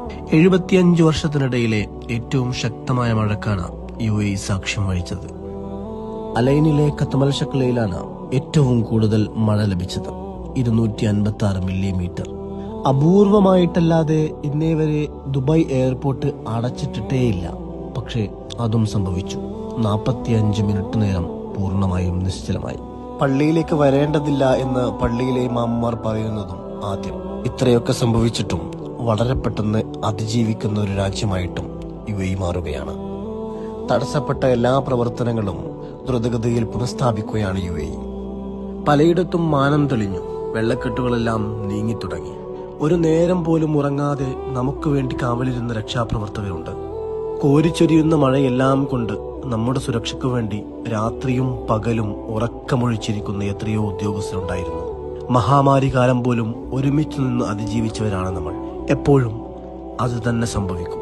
75 വർഷത്തിനിടയിലെ ഏറ്റവും ശക്തമായ മഴക്കാണ് UAE സാക്ഷ്യം വഹിച്ചത്. അലൈനിലെ കത്തമൽ ഷക്ലയിലാണ് ഏറ്റവും കൂടുതൽ മഴ ലഭിച്ചത്, 256 മില്ലിമീറ്റർ. അപൂർവമായിട്ടല്ലാതെ ഇന്നേ വരെ ദുബായ് എയർപോർട്ട് അടച്ചിട്ടിട്ടേയില്ല. പക്ഷേ അതും സംഭവിച്ചു. 45 മിനിറ്റ് നേരം പൂർണ്ണമായും നിശ്ചലമായി. പള്ളിയിലേക്ക് വരേണ്ടതില്ല എന്ന് പള്ളിയിലെ ഇമാമുമാർ പറയുന്നതും ആദ്യം. ഇത്രയൊക്കെ സംഭവിച്ചിട്ടും വളരെ പെട്ടെന്ന് അതിജീവിക്കുന്ന ഒരു രാജ്യമായിട്ടും UAE മാറുകയാണ്. തടസ്സപ്പെട്ട എല്ലാ പ്രവർത്തനങ്ങളും ദ്രുതഗതിയിൽ പുനഃസ്ഥാപിക്കുകയാണ് UAE. പലയിടത്തും മാനം തെളിഞ്ഞു, വെള്ളക്കെട്ടുകളെല്ലാം നീങ്ങിത്തുടങ്ങി. ഒരു നേരം പോലും ഉറങ്ങാതെ നമുക്ക് വേണ്ടി കാവലിരുന്ന രക്ഷാപ്രവർത്തകരുണ്ട്. കോരിച്ചൊരിയുന്ന മഴയെല്ലാം കൊണ്ട് നമ്മുടെ സുരക്ഷയ്ക്കു വേണ്ടി രാത്രിയും പകലും ഉറക്കമൊഴിച്ചിരിക്കുന്ന എത്രയോ ഉദ്യോഗസ്ഥരുണ്ടായിരുന്നു. മഹാമാരി കാലം പോലും ഒരുമിച്ച് നിന്ന് അതിജീവിച്ചവരാണ് നമ്മൾ. എപ്പോഴും അത് തന്നെ സംഭവിക്കും.